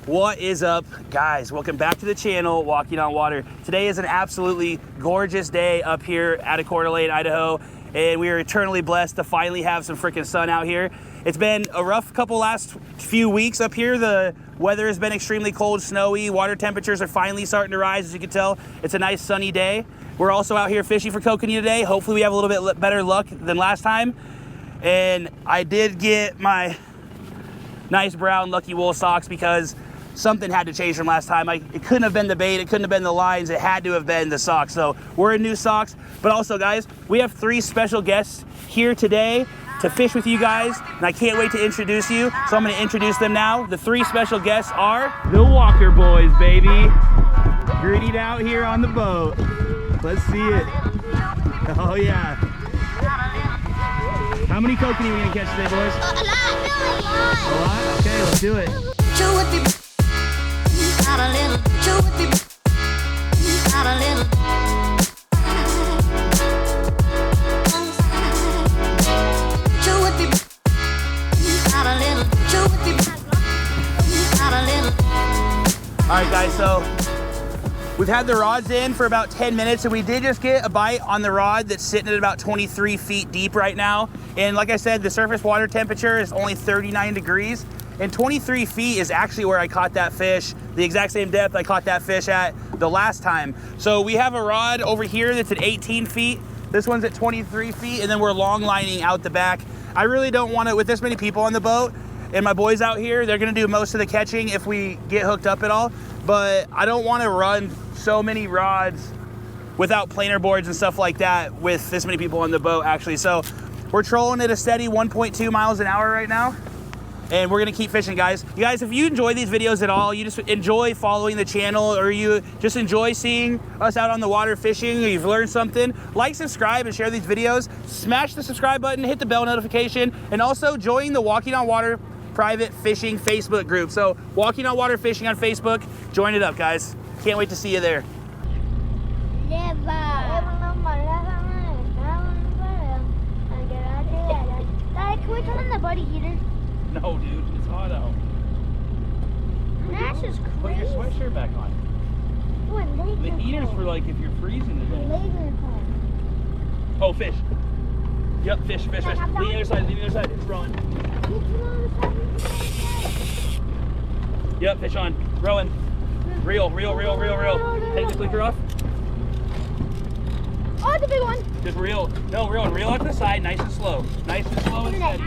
What is up, guys? Welcome back to the channel, Walking on Water. Today is an absolutely gorgeous day up here at Kokanee in Idaho, and we are eternally blessed to finally have some freaking sun out here. It's been a rough last few weeks up here. The weather has been extremely cold, snowy. Water temperatures are finally starting to rise, as you can tell. It's a nice sunny day. We're also out here fishing for kokanee today. Hopefully we have a little bit better luck than last time. And I did get my nice brown Lucky Wool socks because something had to change from last time. It couldn't have been the bait, it couldn't have been the lines, it had to have been the socks. So we're in new socks. But also, guys, we have 3 special guests here today to fish with you guys, and I can't wait to introduce you. So I'm gonna introduce them now. The 3 special guests are the Walker boys, baby. Greeted out here on the boat. Let's see it. Oh yeah. How many kokanee are we gonna catch today, boys? A lot, really. A lot? Okay, let's do it. All right, guys, so we've had the rods in for about 10 minutes, and we did just get a bite on the rod that's sitting at about 23 feet deep right now. And like I said, the surface water temperature is only 39 degrees, and 23 feet is actually where I caught that fish, the exact same depth I caught that fish at the last time. So we have a rod over here that's at 18 feet. This one's at 23 feet, and then we're long lining out the back. I really don't want to, with this many people on the boat, and my boys out here, they're gonna do most of the catching if we get hooked up at all, but I don't wanna run so many rods without planer boards and stuff like that with this many people on the boat, actually. So we're trolling at a steady 1.2 miles an hour right now, and we're gonna keep fishing, guys. You guys, if you enjoy these videos at all, you just enjoy following the channel, or you just enjoy seeing us out on the water fishing, or you've learned something, like, subscribe, and share these videos. Smash the subscribe button, hit the bell notification, and also join the Walking on Water private fishing Facebook group. So Walking on Water Fishing on Facebook, join it up, guys. Can't wait to see you there. Can we turn on the body heater? No, dude, it's hot out. That's just Put your crazy. sweatshirt back on. The heater's for like if you're freezing today. Oh, fish. Yep, fish. Leave the other side, it's rowing. Yep, fish on, rowing. Reel. Take the clicker off. Oh, it's a big one. Just reel. No, reel out to the side, nice and slow. Nice and slow and steady.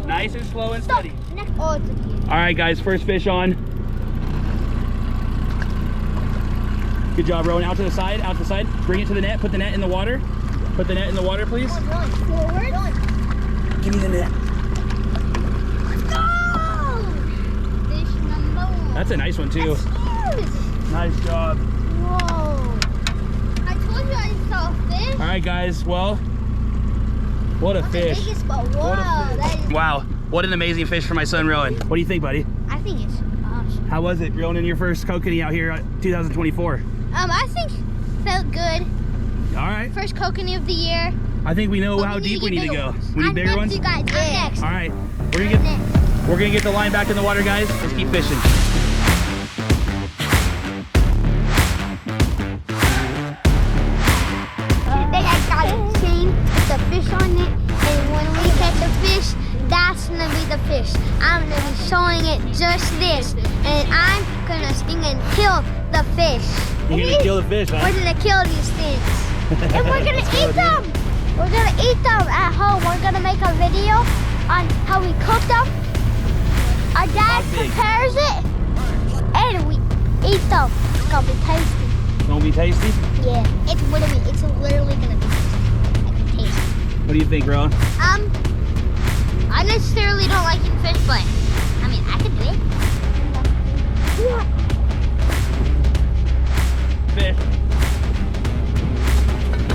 Nice and slow and steady. Oh, it's a big. All right, guys, first fish on. Good job, rowing out to the side, Bring it to the net, put the net in the water. Put the net in the water, please. Forward. Give me the net. Go! Fish number 1. That's a nice one, too. That's huge. Nice job. Whoa. I told you I saw a fish. All right, guys, well, what a fish. The biggest, but whoa, that is... Wow, what an amazing fish for my son, Rowan. What do you think, buddy? I think it's awesome. How was it, reeling in your first kokanee out here 2024? I think felt good. All right. First kokanee of the year. I think we know how deep we need to go. We need bigger ones? You guys. I'm next. All right, we're gonna get the line back in the water, guys. Let's keep fishing. Then I got a chain with the fish on it, and when we catch the fish, that's gonna be the fish. I'm gonna be showing it just this, and I'm gonna sting and kill the fish. You're gonna kill the fish, huh? We're gonna kill these things. And we're gonna eat them. We're gonna eat them at home. We're gonna make a video on how we cook them. Our dad prepares it, and we eat them. It's gonna be tasty. Gonna be tasty? Yeah, it's literally gonna be tasty. I can taste it. What do you think, Rowan? I necessarily don't like eating fish, but I mean, I could do it. Fish.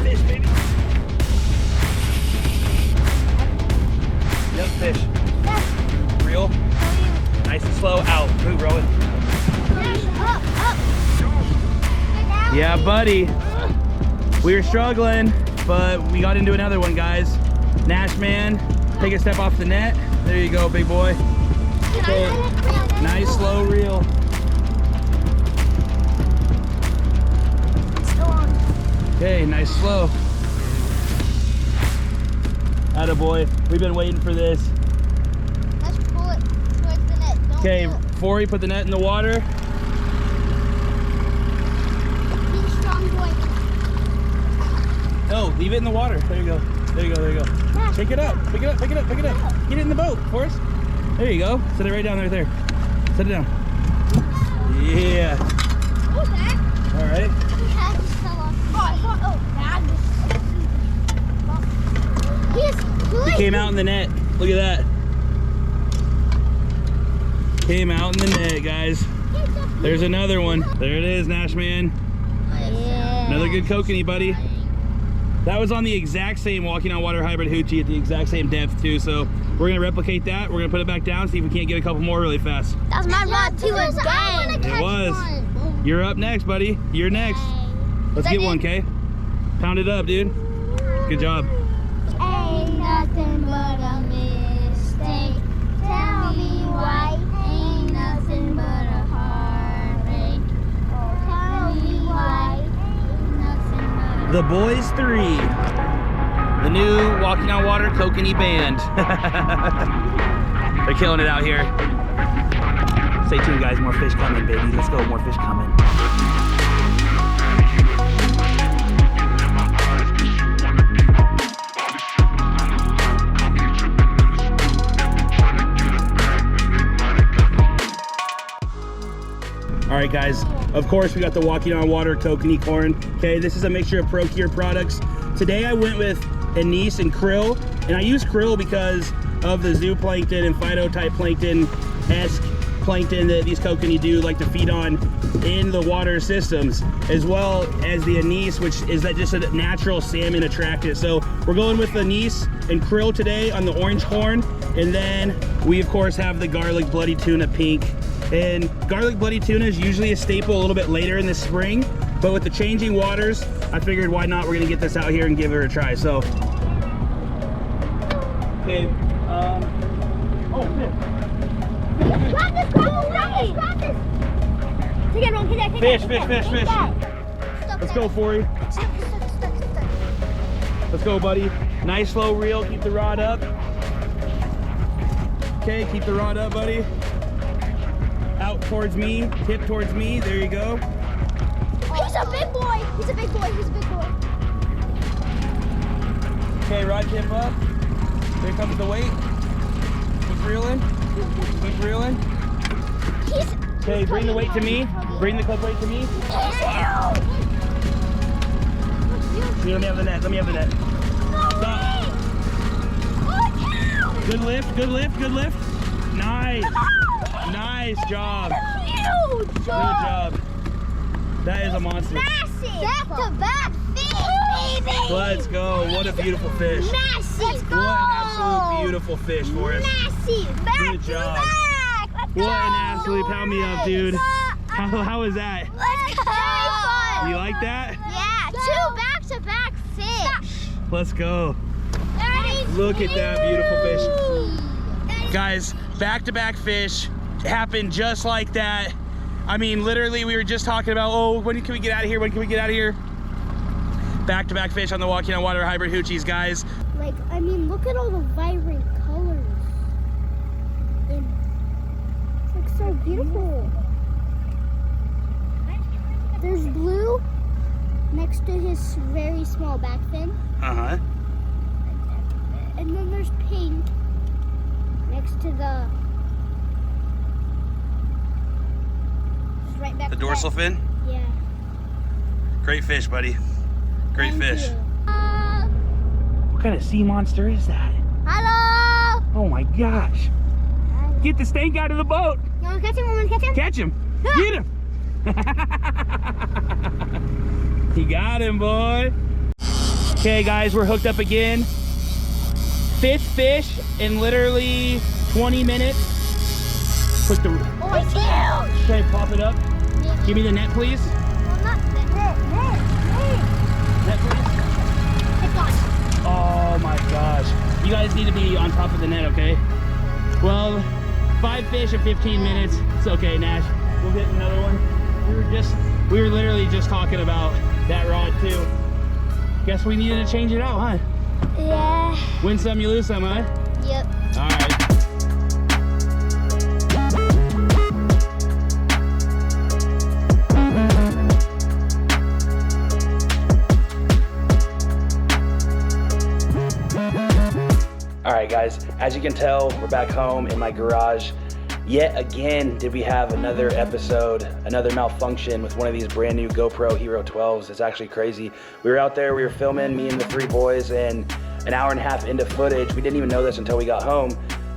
Fish, baby. Yep, fish. Reel. Nice and slow. Out. Move, Rowan. Up. Yeah, buddy. We were struggling, but we got into another one, guys. Nash man, Take a step off the net. There you go, big boy. Okay. Nice slow reel. Nice, slow. Attaboy. We've been waiting for this. Let's pull it towards the net. Okay, before we put the net in the water. Be a strong boy. No, leave it in the water. There you go. There you go, there you go. Pick it up, pick it up, pick it up, pick it up. Get it in the boat, Forrest. There you go. Set it right down there. Set it down. Yeah. What was that? All right. He had to fell off. He came out in the net. Look at that. Came out in the net, guys. There's another one. There it is, Nash man. Yeah. Another good kokanee, buddy. That was on the exact same walking on water hybrid hoochie at the exact same depth too. So we're gonna replicate that. We're gonna put it back down, see if we can't get a couple more really fast. That was my rod too again. It was. You're up next, buddy. You're next. Let's get one, Kay. Pound it up, dude. Good job. Ain't nothing but a mistake. Tell me why. Ain't nothing but a heartache. Tell me why. Ain't nothing but a... The Boys 3. The new Walking on Water Kokanee band. They're killing it out here. Stay tuned, guys. More fish coming, baby. Let's go. More fish coming. All right, guys, of course we got the Walking on Water kokanee corn. Okay, this is a mixture of Procure products. Today I went with anise and krill, and I use krill because of the zooplankton and phytotype plankton-esque plankton that these kokanee do like to feed on in the water systems, as well as the anise, which is just a natural salmon attractant. So we're going with anise and krill today on the orange corn, and then we of course have the garlic bloody tuna pink. And garlic bloody tuna is usually a staple a little bit later in the spring, but with the changing waters, I figured why not, we're gonna get this out here and give it a try. So, okay, oh, Grab this, grab this. Take it, Ron, take fish. Let's go, Forey. Let's go, buddy. Nice slow reel, keep the rod up. Okay, keep the rod up, buddy. Out towards me, tip towards me, there you go. He's a big boy. He's a big boy. Okay, rod tip up. Here comes the weight. Keep reeling. Okay, bring the weight to me. Bring the club weight to me. Here, let me have the net. Stop. Good lift. Nice. Nice job. Huge. Good job. That is a monster. Massive. Back-to-back fish, baby. Let's go. What a beautiful fish. Massive. Let's go. What an absolute beautiful fish for us. Massive. Good job. What an absolute pound me up, dude. How was that? Let's go. You like that? Yeah. 2 back-to-back fish. Let's go. Look at that beautiful fish. Guys, back-to-back fish happened just like that. I mean, literally, we were just talking about, oh, when can we get out of here? Back-to-back fish on the Walking on Water hybrid hoochies, guys. Like, I mean, look at all the vibrant colors. It's like so beautiful. There's blue next to his very small back fin. Uh-huh. And then there's pink next to the... Right back The to dorsal that. fin? Yeah. Great fish, buddy. Great Thank fish. you. What kind of sea monster is that? Hello! Oh my gosh. Get the stank out of the boat. You want to catch him? Catch him. Get him. He got him, boy. Okay, guys, we're hooked up again. 5th fish in literally 20 minutes. Put the... Oh, it's huge! Okay, pop it up. Give me the net, please. Well, not net, Net, please. It's gone. Oh my gosh. You guys need to be on top of the net, okay? Well, 5 fish in 15 minutes. It's okay, Nash. We'll get another one. We were literally just talking about that rod too. Guess we needed to change it out, huh? Yeah. Win some, you lose some, huh? Yep. All right. All right, guys, as you can tell, we're back home in my garage. Yet again, did we have another episode, another malfunction with one of these brand new GoPro Hero 12s. It's actually crazy. We were out there, we were filming, me and the three boys, and an hour and a half into footage, we didn't even know this until we got home,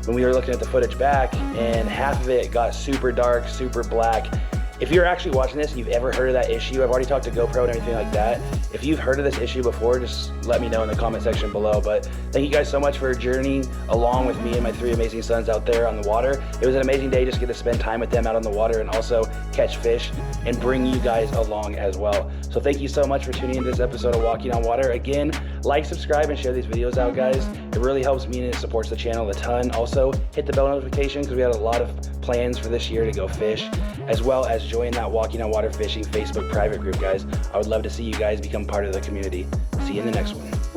when we were looking at the footage back, and half of it got super dark, super black. If you're actually watching this and you've ever heard of that issue, I've already talked to GoPro and everything like that. If you've heard of this issue before, just let me know in the comment section below. But thank you guys so much for journeying along with me and my three amazing sons out there on the water. It was an amazing day, just get to spend time with them out on the water and also catch fish and bring you guys along as well. So thank you so much for tuning into this episode of Walking on Water. Again, like, subscribe, and share these videos out, guys. It really helps me and it supports the channel a ton. Also, hit the bell notification because we had a lot of plans for this year to go fish, as well as join that Walking on Water Fishing Facebook private group, guys. I would love to see you guys become part of the community. See you in the next one.